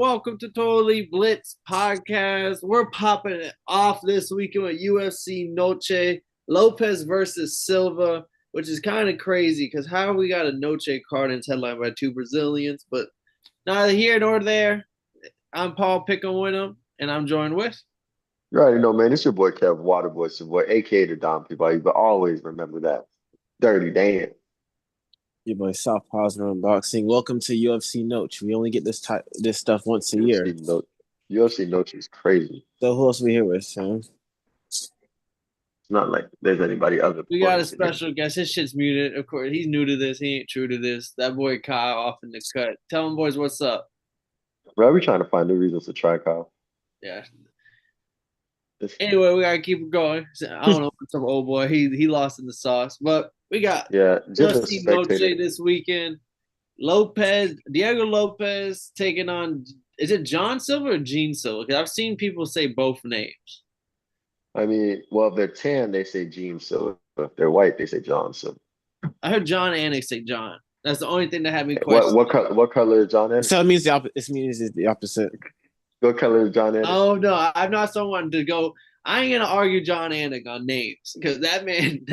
welcome to Totally Blitz Podcast. We're popping it off this weekend with UFC Noche, Lopes versus Silva, which is kind of crazy because how we got a Noche card and it's headlined by two Brazilians, but neither here nor there. I'm Paul Pickham with him, and I'm joined with. You already know, man. It's your boy Kev Waterboy, it's your boy, aka the Dom people. You but always remember that. Dirty Dan. Your boy Southpaw's Unboxing. Welcome to UFC Note. We only get this stuff once a year. UFC note. UFC notes is crazy. So who else we here with, Sam? It's not like there's anybody other. We got a special guest. His shit's muted. Of course, he's new to this. He ain't true to this. That boy Kyle off in the cut. Tell him, boys, what's up? Bro, we trying to find new reasons to try Kyle. Yeah. Anyway, we gotta keep it going. I don't know, some old boy. He lost in the sauce, but we got just Noche this weekend. Diego Lopes taking on. Is it John Silva or Gene Silva? Because I've seen people say both names. I mean, well, if they're tan, they say Gene Silva. If they're white, they say John Silva. I heard John Anik say John. That's the only thing that had me question. What color is John Anik? So it means the opposite. What color is John Anik? Oh no, I'm not someone to go. I ain't gonna argue John Anik on names because that man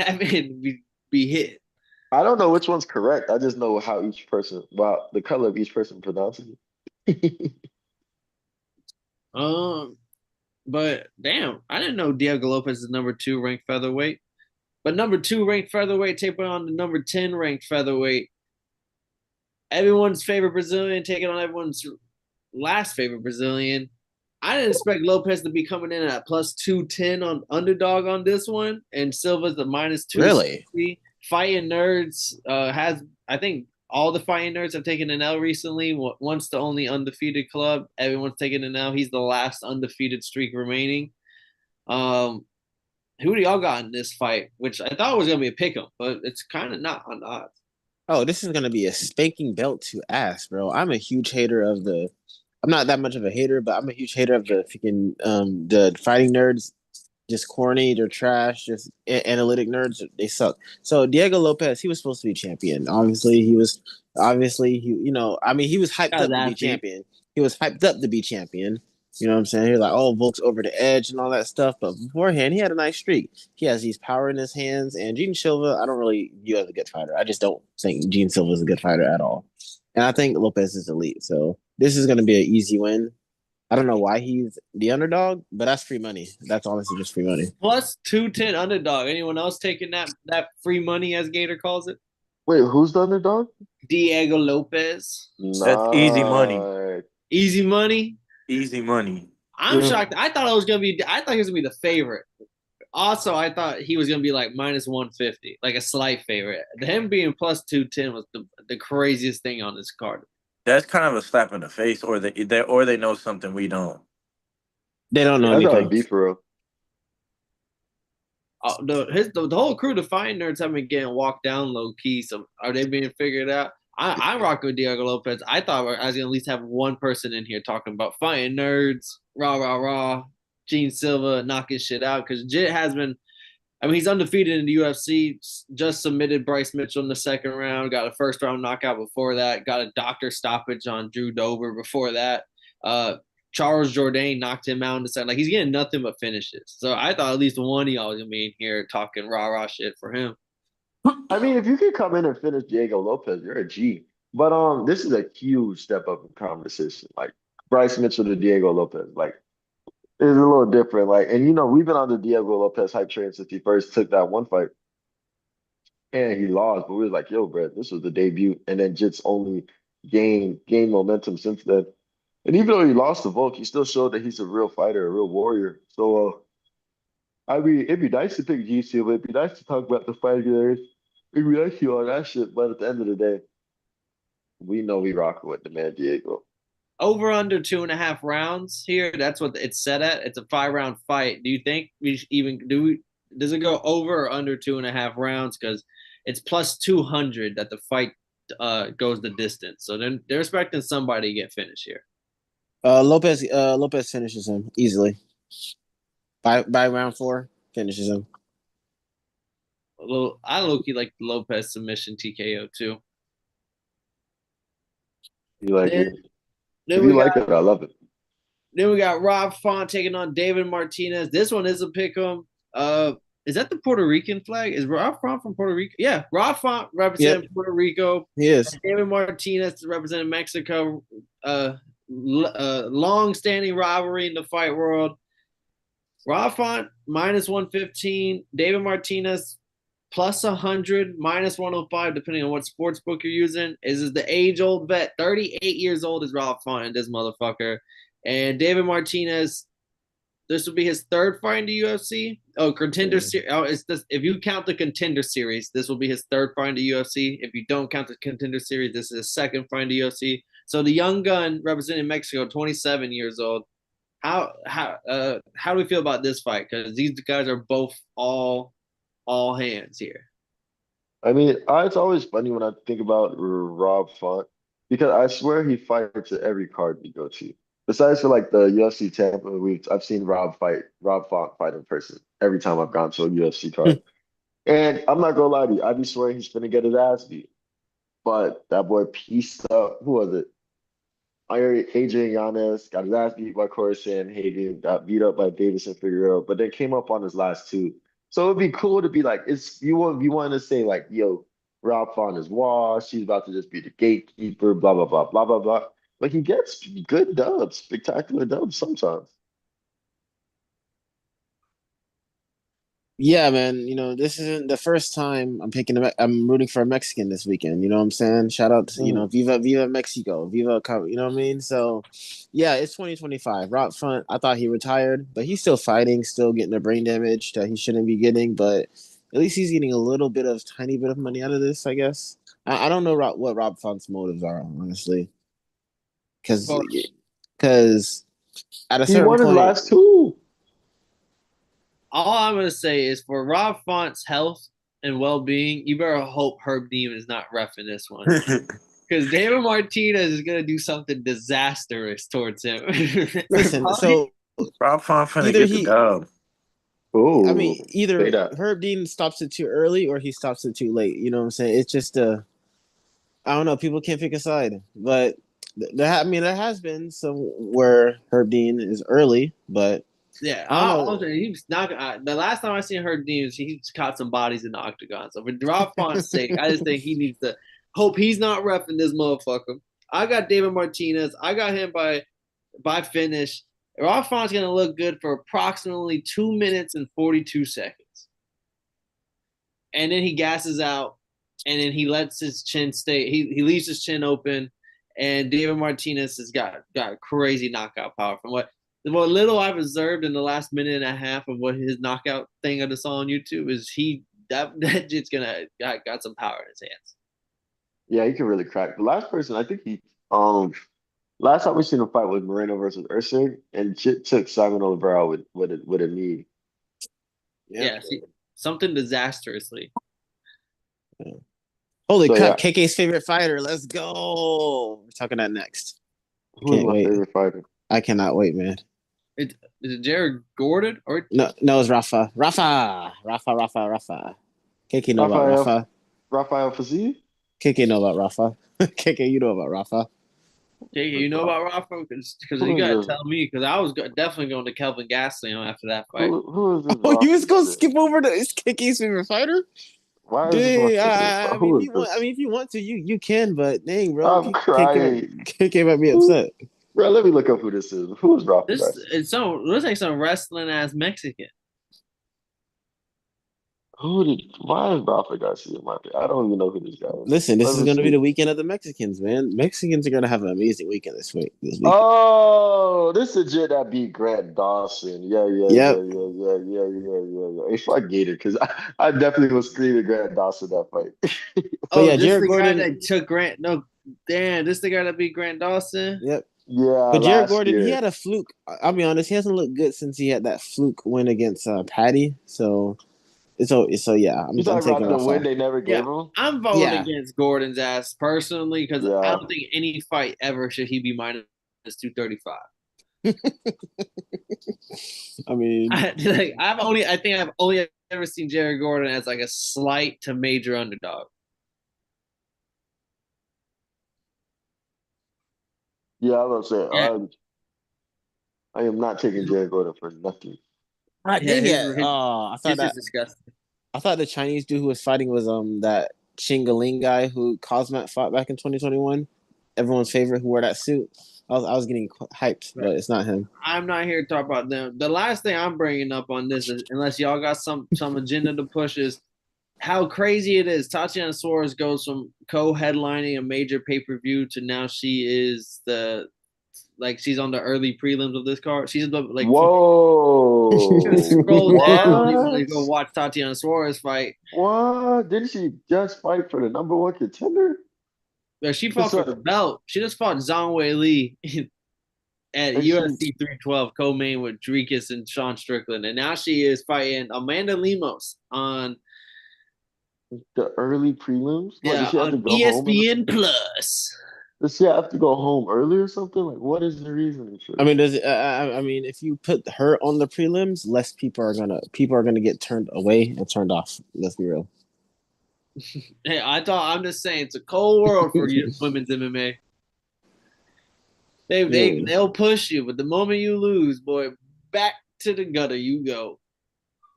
be hit. I don't know which one's correct. I just know how each person, well, the color of each person pronounces it. But damn, I didn't know Diego Lopes is number 2 ranked featherweight. But number 2 ranked featherweight taking on the number 10 ranked featherweight. Everyone's favorite Brazilian taking on everyone's last favorite Brazilian. I didn't expect Lopes to be coming in at plus 210 on underdog on this one, and Silva's the minus 260. Really? Fighting Nerds has, I think, all the Fighting Nerds have taken an L recently. Once the only undefeated club, everyone's taken an L. He's the last undefeated streak remaining. Who do y'all got in this fight? Which I thought was gonna be a pick'em, but it's kind of not on the odds. Oh, this is gonna be a spanking belt to ass, bro. I'm a huge hater of the. I'm not that much of a hater, but I'm a huge hater of the freaking the Fighting Nerds. Just corny, they're trash. Just analytic nerds, they suck. So Diego Lopes, he was supposed to be champion. He was hyped up to be champion. He was hyped up to be champion. You know what I'm saying? He's like, oh, Volk's over the edge and all that stuff. But beforehand, he had a nice streak. He has these power in his hands. And Gene Silva, I don't really view as a good fighter. I just don't think Gene Silva is a good fighter at all. And I think Lopes is elite. So this is going to be an easy win. I don't know why he's the underdog, but that's free money. That's honestly just free money. Plus 210 underdog. Anyone else taking that free money, as Gator calls it? Wait, who's the underdog? Diego Lopes. That's easy money. Easy money? Easy money. I'm shocked. I thought he was gonna be the favorite. Also, I thought he was gonna be like minus 150, like a slight favorite. Him being plus 210 was the craziest thing on this card. That's kind of a slap in the face, or they know something we don't. They don't know anything. Gotta be for real. The whole crew, the Fighting Nerds, have been getting walked down low key. So are they being figured out? I rock with Diego Lopes. I thought I was gonna at least have one person in here talking about Fighting Nerds, rah rah rah, Gene Silva knocking shit out because Jit has been. I mean, he's undefeated in the UFC. Just submitted Bryce Mitchell in the second round. Got a first round knockout before that. Got a doctor stoppage on Drew Dober before that. Charles Jourdain knocked him out in the second. Like, he's getting nothing but finishes. So I thought at least one of y'all was gonna be in here talking rah rah shit for him. I mean, if you can come in and finish Diego Lopes, you're a G. But this is a huge step up in conversation. Like Bryce Mitchell to Diego Lopes. Like, it's a little different. Like, and we've been on the Diego Lopes hype train since he first took that one fight. And he lost, but we was like, yo, bro, this was the debut. And then Jit's only gained momentum since then. And even though he lost to Volk, he still showed that he's a real fighter, a real warrior. So I mean, it'd be nice to pick GC, but it'd be nice to talk about the fighters. It'd be nice to all that shit. But at the end of the day, we know we rocking with the man Diego. Over under 2.5 rounds here. That's what it's set at. It's a 5-round fight. Do you think does it go over or under 2.5 rounds? Because it's plus 200 that the fight goes the distance. So then they're expecting somebody to get finished here. Lopes finishes him easily. By round 4, finishes him. I low-key like the Lopes submission TKO too. You like it? If Then you we like got it, I love it. then we got Rob Font taking on David Martinez. This one is a pick 'em. Is that the Puerto Rican flag? Is Rob Font from Puerto Rico? Yeah, Rob Font Yep, representing Puerto Rico. he is. David Martinez representing Mexico. Long-standing rivalry in the fight world. Rob Font minus 115. David Martinez plus 100, minus 105, depending on what sports book you're using. Is the age-old vet. 38 years old is Rob Font, this motherfucker. And David Martinez, this will be his third fight in the UFC. Oh, contender series. Oh, it's this. If you count the contender series, this will be his third fight in the UFC. If you don't count the contender series, this is his second fight in the UFC. So the young gun representing Mexico, 27 years old. How do we feel about this fight? Because these guys are both all hands here. I mean, it's always funny when I think about Rob Font because I swear he fights at every card we go to. Besides for like the UFC Tampa weeks, I've seen Rob Font fight in person every time I've gone to a UFC card. And I'm not gonna lie to you, I be swearing he's gonna get his ass beat. But that boy pieced up. Who was it? Adrian Yanez got his ass beat by Corson Hagen, got beat up by Davison Figueroa, but then came up on his last two. So it'd be cool to be like, it's you want to say like, yo, Rob Font is washed, she's about to just be the gatekeeper, blah blah blah blah blah blah. But he gets good dubs, spectacular dubs sometimes. Yeah, man. This isn't the first time I'm rooting for a Mexican this weekend. You know what I'm saying? Shout out to Mm. Viva Mexico, Viva. You know what I mean? So, yeah, it's 2025. Rob Font, I thought he retired, but he's still fighting, still getting the brain damage that he shouldn't be getting. But at least he's getting a tiny bit of money out of this, I guess. I don't know what Rob Font's motives are, honestly, because Well, at a He certain won his point, last two. all I'm gonna say is for Rob Font's health and well-being, you better hope Herb Dean is not refing this one. Because David Martinez is gonna do something disastrous towards him. listen. So Rob Font finna either get the he dub. I Oh, mean, say either that. Herb Dean stops it too early or he stops it too late. You know what I'm saying? It's just I don't know. People can't pick a side, but there has been some where Herb Dean is early, but Yeah, I don't know. he was not. The last time I seen Herb Dean, he's caught some bodies in the octagon. So for Rob Font's sake, I just think he needs to hope he's not refing this motherfucker. I got David Martinez. I got him by finish. Rob Font's gonna look good for approximately 2 minutes and 42 seconds, and then he gasses out, and then he lets his chin stay. He leaves his chin open, and David Martinez has got crazy knockout power. From what little I've observed in the last minute and a half of what his knockout thing I just saw on YouTube is that just got some power in his hands. Yeah, he can really crack. The last person, I think last time we seen him fight was Moreno versus Usyk, and Chit took Simon Oliveira with a knee. Yeah. Yeah, see, something disastrously. Holy So crap! yeah, KK's favorite fighter. Let's go. We're talking that next. who is Can't my wait. favorite fighter? I cannot wait, man. Is it Jared Gordon or No, it's Rafa. Rafa. KK know about Rafael Rafa. Rafael Fiziev? KK know about Rafa. KK, you know about Rafa. Jake? You know about Rafa? Because you Who is gotta this? tell me. Because I was definitely going to Kelvin Gastelum after that fight. Who is this Oh, you Rafa was gonna shit? skip over to is KK's favorite fighter? Why is this my Dang, favorite? I mean, if Who is you want, this? if you want to, you can. But dang, bro, I'm crying. KK might be Who, upset. bro, let me look up who this is. Who is Rafa This Garcia? it's so looks like some wrestling ass Mexican. Why is Rafa Garcia my favorite? I don't even know who this guy is. Listen, this Let is me going to be see. the weekend of the Mexicans, man. Mexicans are going to have an amazing weekend this weekend. Oh, this is Jit that beat Grant Dawson. Yep. Yeah. If I get it, because I definitely was screaming Grant Dawson that fight. But Oh, yeah, this is Jared the guy Gordon. that took Grant. No, damn, this is the guy that beat Grant Dawson. Yep. Yeah, But Jared last Gordon, he year. had a fluke. I'll be honest, he hasn't looked good since he had that fluke win against Patty. So yeah, You I'm talking taking about the win Rafa. they never Yeah, gave him? I'm voting Yeah. against Gordon's ass personally because I Yeah. don't think any fight ever should he be minus 235. I mean, I think I've only ever seen Jared Gordon as like a slight to major underdog. Yeah, I was gonna Yeah, say I am not taking Jared Gordon for nothing. Ah, yeah, dang it. his is disgusting. I thought the Chinese dude who was fighting was that Chingaling guy who Cosmat fought back in 2021. Everyone's favorite who wore that suit. I was getting hyped, but it's not him. I'm not here to talk about them. The last thing I'm bringing up on this is, unless y'all got some agenda to push, is how crazy it is. Tatiana Suarez goes from co-headlining a major pay-per-view to now she is she's on the early prelims of this card. She's like Whoa. scroll down if you want to What? go watch Tatiana Suarez fight. What? Didn't she just fight for the number one contender? She fought It's for like, the belt. She just fought Zhang Wei Li at and she UFC 312 co-main with Dricus and Sean Strickland, and now she is fighting Amanda Lemos on the early prelims? What, does yeah she have to on go home? ESPN Plus. Does she have to go home early or something? Like, what is the reasoning for I this? mean, if you put her on the prelims, less people are gonna get turned away and turned off. Let's be real. Hey, I'm just saying it's a cold world for you women's MMA. Really. They'll push you, but the moment you lose, boy, back to the gutter you go.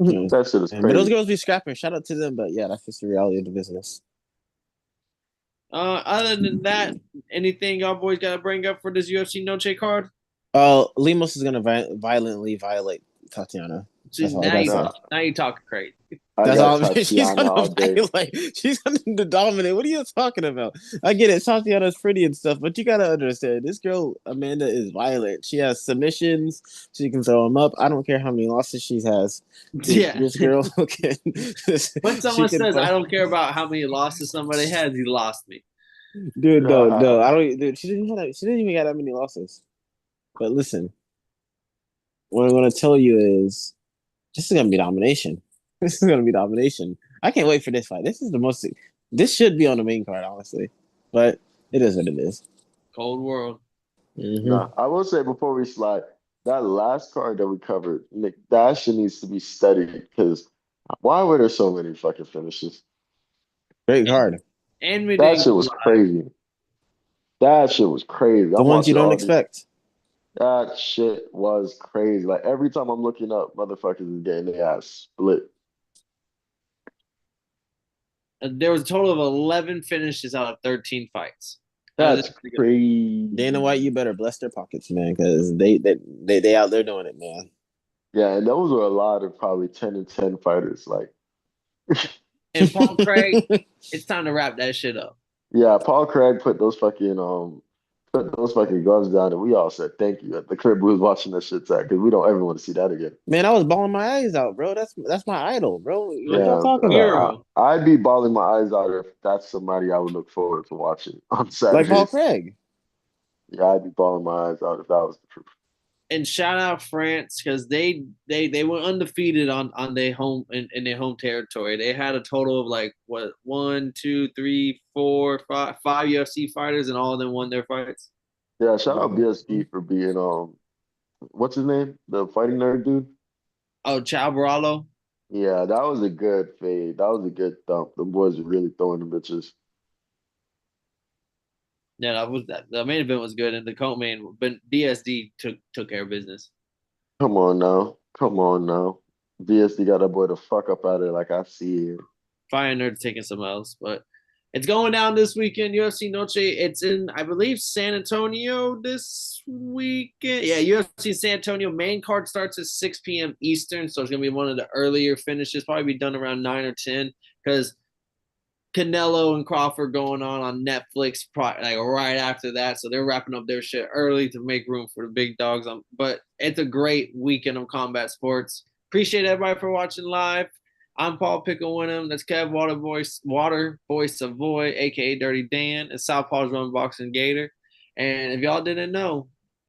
Yeah. That shit is But those crazy. girls be scrapping. Shout out to them. But yeah, that's just the reality of the business. Other than that, anything y'all boys got to bring up for this UFC Noche card? Lemos is gonna violently violate Tatiana. See, That's all I gotta say. Nah, now you talking crazy. I That's got all. She's Tatiana gonna all day. violate. She's gonna dominate. What are you talking about? I get it. Tatiana's pretty and stuff, but you gotta understand this girl Amanda is violent. She has submissions. She can throw them up. I don't care how many losses she has. Yeah. This girl can. When She someone can says, I fight. don't care about how many losses somebody has, he lost me. Dude, no, no. I don't. Dude, she didn't even get that many losses. But listen, what I'm gonna tell you is this is gonna be domination. This is gonna be domination. I can't wait for this fight. This is the most. This should be on the main card, honestly, but it is what it is. Cold world. Nah, Mm-hmm. I will say before we slide, that last card that we covered, Nick, that shit needs to be studied because why were there so many fucking finishes? Great And, card. and we That didn't shit go was live. crazy. That shit was crazy. The I'm ones you watching don't all these. expect. That shit was crazy. Like every time I'm looking up, motherfuckers is getting their ass split. There was a total of 11 finishes out of 13 fights. That's Dana crazy. White, you better bless their pockets, man, because they out there doing it, man. Yeah, and those were a lot of probably 10 and 10 fighters. Like, And Paul Craig, it's time to wrap that shit up. yeah, Paul Craig put those fucking guns down, and we all said thank you at the crib we was watching that shit at because we don't ever want to see that again. Man, I was bawling my eyes out, bro. That's my idol, bro. What y'all Yeah, talking about? Hero. I'd be bawling my eyes out if that's somebody I would look forward to watching on Like Paul Saturdays. Craig. Yeah, I'd be bawling my eyes out if that was the truth. And shout out France because they were undefeated on their home in their home territory. They had a total of like what 5 UFC fighters, and all of them won their fights. Yeah, shout out BSB for being what's his name? The fighting nerd dude. Oh, Ciao Baralo. Yeah, that was a good fade. That was a good thump. The boys were really throwing the bitches. Yeah, that. The main event was good, and the co-main, but DSD took care of business. Come on now. Come on now. BSD got that boy the fuck up out of there like I see it. Fire Nerd's taking some else, but it's going down this weekend. UFC Noche. It's in, I believe, San Antonio this weekend. Yeah, UFC San Antonio. Main card starts at 6 p.m. Eastern, so it's gonna be one of the earlier finishes. Probably be done around 9 or 10 because Canelo and Crawford going on Netflix like right after that. So they're wrapping up their shit early to make room for the big dogs. But it's a great weekend of combat sports. Appreciate everybody for watching live. I'm Paul Pickle Winham. That's Kev Water Voice Savoy, aka Dirty Dan, and Southpaw's Run Boxing Gator. And if y'all didn't know,